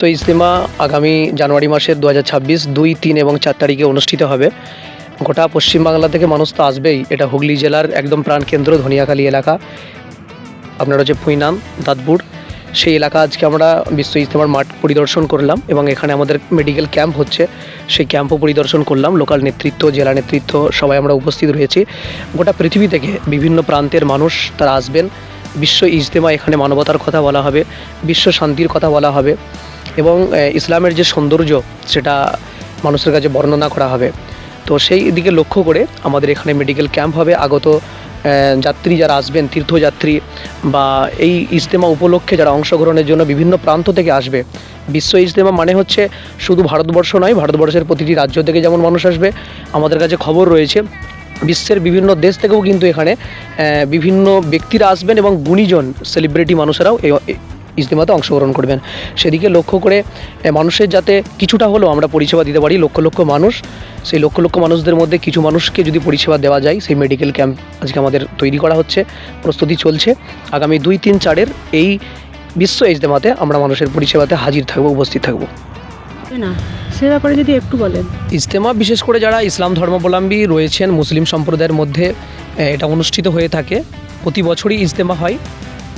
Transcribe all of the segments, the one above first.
তো ইজতেমা আগামী জানুয়ারি মাসের 2026 2, 3 এবং 4 তারিখে অনুষ্ঠিত হবে। গোটা পশ্চিমবাংলা থেকে মানুষ তো আসবেই। এটা হুগলি জেলার একদম প্রাণকেন্দ্র ধনিয়াখালী এলাকা, আপনার হচ্ছে ফুইনাম দাঁতপুর, সেই এলাকা আজকে আমরা বিশ্ব ইজতেমার মাঠ পরিদর্শন করলাম এবং এখানে আমাদের মেডিকেল ক্যাম্প হচ্ছে, সেই ক্যাম্পও পরিদর্শন করলাম। লোকাল নেতৃত্ব, জেলা নেতৃত্ব সবাই আমরা উপস্থিত রয়েছি। গোটা পৃথিবী থেকে বিভিন্ন প্রান্তের মানুষ তারা আসবেন। বিশ্ব ইজতেমা, এখানে মানবতার কথা বলা হবে, বিশ্ব শান্তির কথা বলা হবে এবং ইসলামের যে সৌন্দর্য সেটা মানুষের কাছে বর্ণনা করা হবে। তো সেই দিকে লক্ষ্য করে আমাদের এখানে মেডিকেল ক্যাম্প হবে। আগত যাত্রী যারা আসবেন, তীর্থযাত্রী বা এই ইজতেমা উপলক্ষে যারা অংশগ্রহণের জন্য বিভিন্ন প্রান্ত থেকে আসবে। বিশ্ব ইজতেমা মানে হচ্ছে শুধু ভারতবর্ষ নয়, ভারতবর্ষের প্রতিটি রাজ্য থেকে যেমন মানুষ আসবে, আমাদের কাছে খবর রয়েছে বিশ্বের বিভিন্ন দেশ থেকেও কিন্তু এখানে বিভিন্ন ব্যক্তিরা আসবেন এবং গুণীজন সেলিব্রিটি মানুষেরাও এই ইজতেমাতে অংশগ্রহণ করবেন। সেদিকে লক্ষ্য করে মানুষের যাতে কিছুটা হলেও আমরা পরিষেবা দিতে পারি। লক্ষ লক্ষ মানুষ, সেই লক্ষ লক্ষ মানুষদের মধ্যে কিছু মানুষকে যদি পরিষেবা দেওয়া যায়, সেই মেডিকেল ক্যাম্প আজকে আমাদের তৈরি করা হচ্ছে, প্রস্তুতি চলছে। আগামী 2, 3, 4 এই বিশ্ব ইজতেমাতে আমরা মানুষের পরিষেবাতে হাজির থাকবো, উপস্থিত থাকবো। না, সে ব্যাপারে যদি একটু বলেন। ইজতেমা বিশেষ করে যারা ইসলাম ধর্মাবলম্বী রয়েছেন, মুসলিম সম্প্রদায়ের মধ্যে এটা অনুষ্ঠিত হয়ে থাকে। প্রতি বছরই ইজতেমা হয়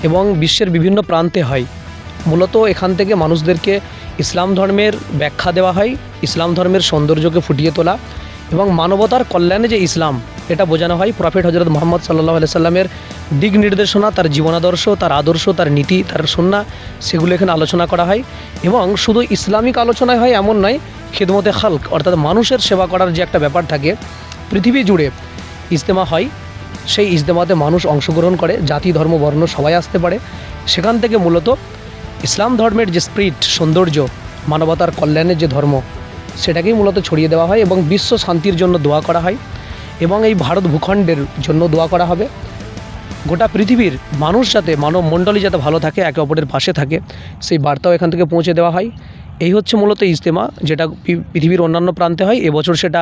এবং বিশ্বের বিভিন্ন প্রান্তে হয়। মূলত এখান থেকে মানুষদেরকে ইসলাম ধর্মের ব্যাখ্যা দেওয়া হয়, ইসলাম ধর্মের সৌন্দর্যকে ফুটিয়ে তোলা এবং মানবতার কল্যাণে যে ইসলাম, এটা বোঝানো হয়। প্রফেট হজরত মুহাম্মদ সাল্লাল্লাহু আলাইহি সাল্লামের দিক নির্দেশনা, তার জীবনাদর্শ, তার আদর্শ, তার নীতি, তার সুন্নাহ, সেগুলো এখানে আলোচনা করা হয়। এবং শুধু ইসলামিক আলোচনায় হয় এমন নয়, খিদমতে খালক অর্থাৎ মানুষের সেবা করার যে একটা ব্যাপার থাকে, পৃথিবী জুড়ে ইজতেমা হয়। সেই ইজতেমাতে মানুষ অংশগ্রহণ করে, জাতি ধর্ম বর্ণ সবাই আসতে পারে। সেখান থেকে মূলত ইসলাম ধর্মের যে স্পিরিট, সৌন্দর্য, মানবতার কল্যাণের যে ধর্ম, সেটাকেই মূলত ছড়িয়ে দেওয়া হয় এবং বিশ্ব শান্তির জন্য দোয়া করা হয় এবং এই ভারত ভূখণ্ডের জন্য দোয়া করা হবে। গোটা পৃথিবীর মানুষ যাতে, মানব মণ্ডলী যাতে ভালো থাকে, একে অপরের পাশে থাকে, সেই বার্তাও এখান থেকে পৌঁছে দেওয়া হয়। এই হচ্ছে মূলত ইজতেমা, যেটা পৃথিবীর অন্যান্য প্রান্তে হয়। এবছর সেটা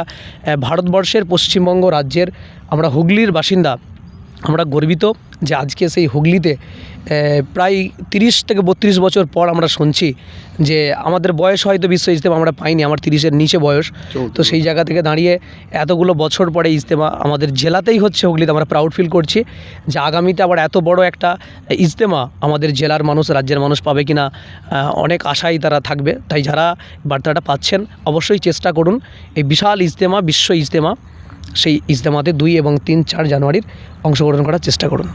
ভারতবর্ষের পশ্চিমবঙ্গ রাজ্যের, আমরা হুগলির বাসিন্দা, আমরা গর্বিত যে আজকে সেই হুগলিতে প্রায় 30 থেকে 32 বছর পর আমরা শুনছি যে আমাদের বয়স হয়তো বিশ্ব ইজতেমা আমরা পাইনি, আমার 30-এর নিচে বয়স। তো সেই জায়গা থেকে দাঁড়িয়ে এতগুলো বছর পরে ইজতেমা আমাদের জেলাতেই হচ্ছে, হুগলিতে। আমরা প্রাউড ফিল করছি যে আগামীতে আবার এত বড় একটা ইজতেমা আমাদের জেলার মানুষ, রাজ্যের মানুষ পাবে কিনা, অনেক আশাই তারা থাকবে। তাই যারা বার্তাটা পাচ্ছেন অবশ্যই চেষ্টা করুন এই বিশাল ইজতেমা, বিশ্ব ইজতেমা, সেই ইজতেমাতে 2 এবং 3, 4 জানুয়ারির অংশগ্রহণ করার চেষ্টা করুন।